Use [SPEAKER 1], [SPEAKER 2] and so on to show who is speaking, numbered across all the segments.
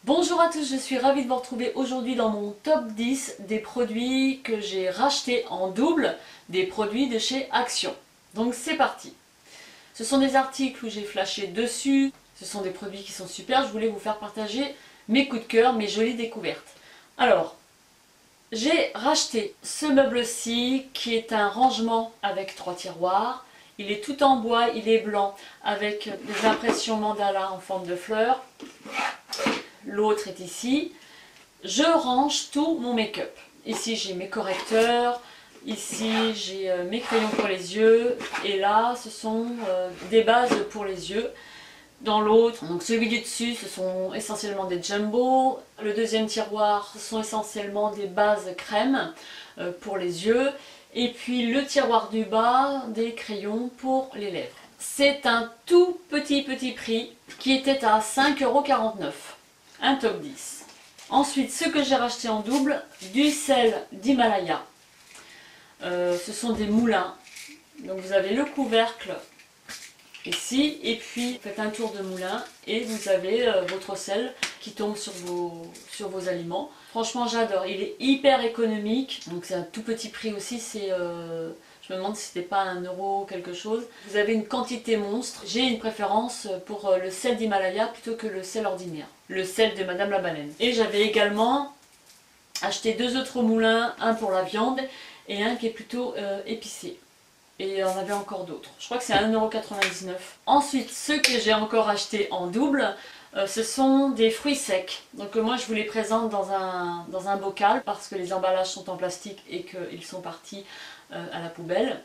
[SPEAKER 1] Bonjour à tous, je suis ravie de vous retrouver aujourd'hui dans mon top 10 des produits que j'ai rachetés en double, des produits de chez Action. Donc c'est parti. Ce sont des articles où j'ai flashé dessus, ce sont des produits qui sont super, je voulais vous faire partager mes coups de cœur, mes jolies découvertes. Alors, j'ai racheté ce meuble-ci qui est un rangement avec 3 tiroirs. Il est tout en bois, il est blanc avec des impressions mandala en forme de fleurs. L'autre est ici. Je range tout mon make-up. Ici j'ai mes correcteurs, ici j'ai mes crayons pour les yeux et là ce sont des bases pour les yeux. Dans l'autre, donc celui du dessus, ce sont essentiellement des jumbo. Le deuxième tiroir, ce sont essentiellement des bases crème pour les yeux. Et puis le tiroir du bas, des crayons pour les lèvres. C'est un tout petit prix qui était à 5,49 €. Un top 10. Ensuite, ce que j'ai racheté en double, du sel d'Himalaya. Ce sont des moulins. Donc vous avez le couvercle ici, et puis vous faites un tour de moulin et vous avez votre sel qui tombe sur vos aliments. Franchement j'adore, il est hyper économique, donc c'est un tout petit prix aussi, je me demande si c'était pas 1 € quelque chose. Vous avez une quantité monstre, j'ai une préférence pour le sel d'Himalaya plutôt que le sel ordinaire, le sel de Madame la Baleine. Et j'avais également acheté 2 autres moulins, un pour la viande et un qui est plutôt épicé. Et on avait encore d'autres. Je crois que c'est 1,99 €. Ensuite, ce que j'ai encore acheté en double, ce sont des fruits secs. Donc moi je vous les présente dans un bocal parce que les emballages sont en plastique et qu'ils sont partis à la poubelle.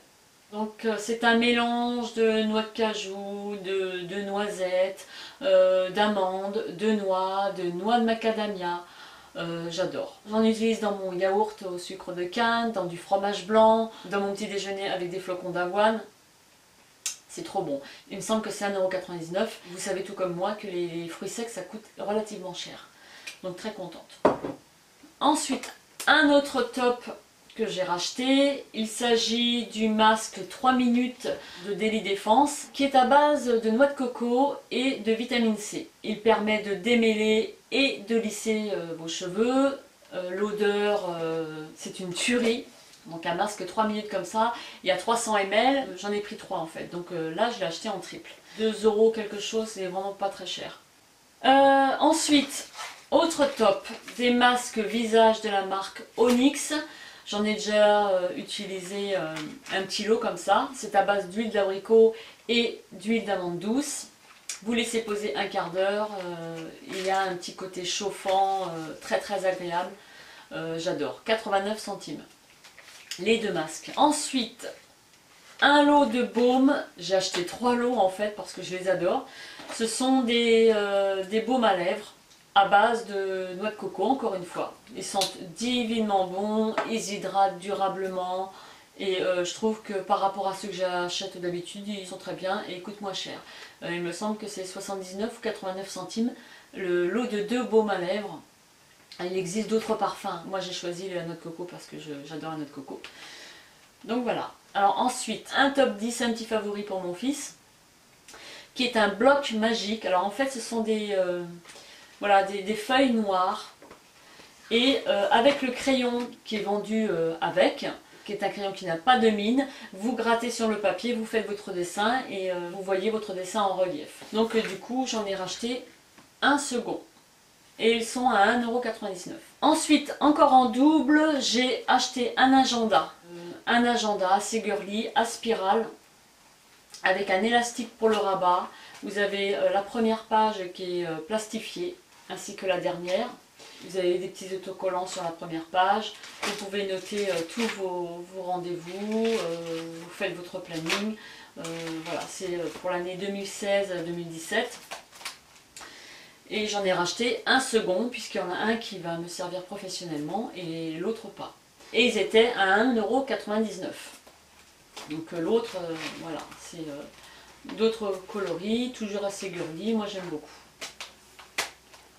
[SPEAKER 1] Donc c'est un mélange de noix de cajou, de noisettes, d'amandes, de noix de macadamia. J'adore. J'en utilise dans mon yaourt au sucre de canne, dans du fromage blanc, dans mon petit déjeuner avec des flocons d'avoine. C'est trop bon. Il me semble que c'est 1,99 €. Vous savez tout comme moi que les fruits secs ça coûte relativement cher. Donc très contente. Ensuite, un autre top que j'ai racheté, il s'agit du masque 3 minutes de Daily Défense qui est à base de noix de coco et de vitamine C. Il permet de démêler et de lisser vos cheveux. L'odeur, c'est une tuerie. Donc un masque 3 minutes comme ça, il y a 300 ml, j'en ai pris 3 en fait. Donc là je l'ai acheté en triple. 2 € quelque chose, c'est vraiment pas très cher. Ensuite, autre top, des masques visage de la marque Onyx. J'en ai déjà utilisé un petit lot comme ça. C'est à base d'huile d'abricot et d'huile d'amande douce. Vous laissez poser un quart d'heure. Il y a un petit côté chauffant, très agréable. J'adore. 89 centimes. Les 2 masques. Ensuite, un lot de baumes. J'ai acheté 3 lots en fait parce que je les adore. Ce sont des baumes à lèvres à base de noix de coco, encore une fois. Ils sentent divinement bons, ils hydratent durablement et je trouve que par rapport à ceux que j'achète d'habitude, ils sont très bien et ils coûtent moins cher. Il me semble que c'est 79 ou 89 centimes le lot de 2 baumes à lèvres. Il existe d'autres parfums. Moi j'ai choisi la noix de coco parce que j'adore la noix de coco. Donc voilà. Alors ensuite, un top 10, un petit favori pour mon fils, qui est un bloc magique. Alors en fait ce sont voilà, des feuilles noires et avec le crayon qui est vendu avec, qui est un crayon qui n'a pas de mine, vous grattez sur le papier, vous faites votre dessin et vous voyez votre dessin en relief. Donc du coup j'en ai racheté un second et ils sont à 1,99 €. Ensuite, encore en double, j'ai acheté un agenda assez girly, à spirale, avec un élastique pour le rabat. Vous avez la première page qui est plastifiée, ainsi que la dernière. Vous avez des petits autocollants sur la première page. Vous pouvez noter tous vos rendez-vous, vous faites votre planning. Voilà, c'est pour l'année 2016-2017. Et j'en ai racheté un second, puisqu'il y en a un qui va me servir professionnellement et l'autre pas. Et ils étaient à 1,99 €. Donc l'autre, voilà, c'est d'autres coloris, toujours assez girly, moi j'aime beaucoup.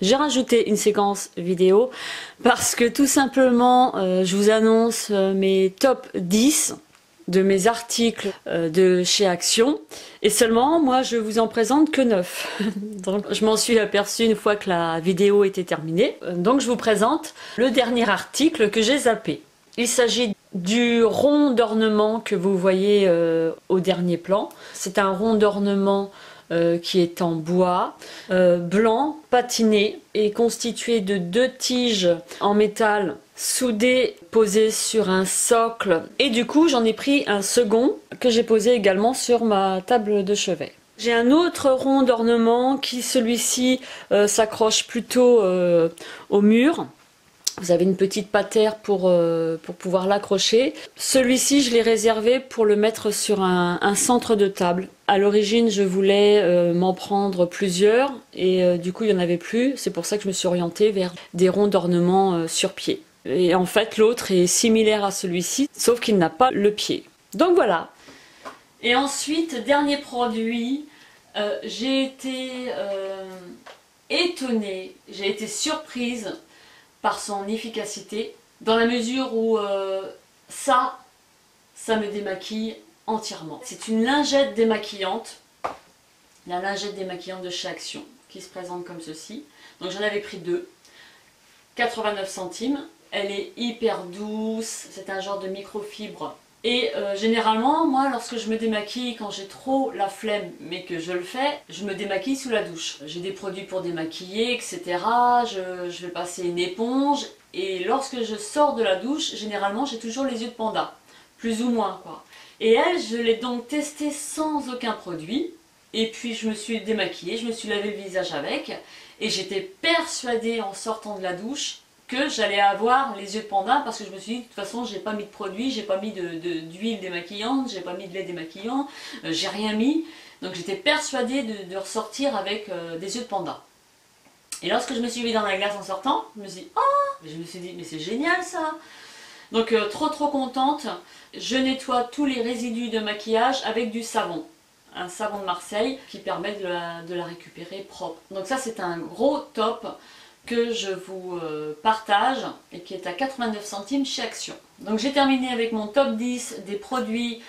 [SPEAKER 1] J'ai rajouté une séquence vidéo parce que tout simplement je vous annonce mes top 10 de mes articles de chez Action. Et seulement, moi, je vous en présente que 9. Donc, je m'en suis aperçue une fois que la vidéo était terminée. Donc, je vous présente le dernier article que j'ai zappé. Il s'agit du rond d'ornement que vous voyez au dernier plan. C'est un rond d'ornement qui est en bois, blanc, patiné et constitué de 2 tiges en métal soudées, posées sur un socle. Et du coup, j'en ai pris un second que j'ai posé également sur ma table de chevet. J'ai un autre rond d'ornement qui, celui-ci, s'accroche plutôt au mur. Vous avez une petite patère pour pouvoir l'accrocher. Celui-ci, je l'ai réservé pour le mettre sur un centre de table. À l'origine, je voulais m'en prendre plusieurs et du coup, il n'y en avait plus. C'est pour ça que je me suis orientée vers des ronds d'ornement sur pied. Et en fait, l'autre est similaire à celui-ci, sauf qu'il n'a pas le pied. Donc voilà. Et ensuite, dernier produit, j'ai été étonnée, j'ai été surprise par son efficacité, dans la mesure où ça me démaquille entièrement. C'est une lingette démaquillante, la lingette démaquillante de chez Action, qui se présente comme ceci. Donc j'en avais pris 2, 89 centimes. Elle est hyper douce, c'est un genre de microfibre. Et généralement, moi, lorsque je me démaquille, quand j'ai trop la flemme, mais que je le fais, je me démaquille sous la douche. J'ai des produits pour démaquiller, etc. Je vais passer une éponge. Et lorsque je sors de la douche, généralement, j'ai toujours les yeux de panda. Plus ou moins, quoi. Et elle, je l'ai donc testée sans aucun produit. Et puis, je me suis démaquillée, je me suis lavé le visage avec. Et j'étais persuadée, en sortant de la douche, que j'allais avoir les yeux de panda parce que je me suis dit de toute façon j'ai pas mis de produit, j'ai pas mis d'huile démaquillante, j'ai pas mis de lait démaquillant, j'ai rien mis, donc j'étais persuadée de ressortir avec des yeux de panda. Et lorsque je me suis mis dans la glace en sortant, je me suis dit oh, je me suis dit mais c'est génial ça. Donc trop contente. Je nettoie tous les résidus de maquillage avec du savon, un savon de Marseille qui permet de la récupérer propre. Donc ça c'est un gros top que je vous partage et qui est à 89 centimes chez Action. Donc j'ai terminé avec mon top 10 des produits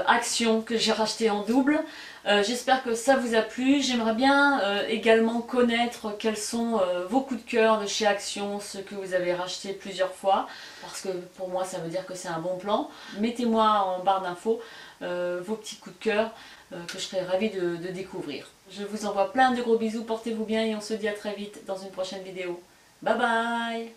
[SPEAKER 1] Action que j'ai racheté en double. J'espère que ça vous a plu. J'aimerais bien également connaître quels sont vos coups de cœur de chez Action, ceux que vous avez racheté plusieurs fois, parce que pour moi ça veut dire que c'est un bon plan. Mettez-moi en barre d'infos vos petits coups de cœur que je serais ravie de découvrir. Je vous envoie plein de gros bisous, portez-vous bien et on se dit à très vite dans une prochaine vidéo. Bye bye!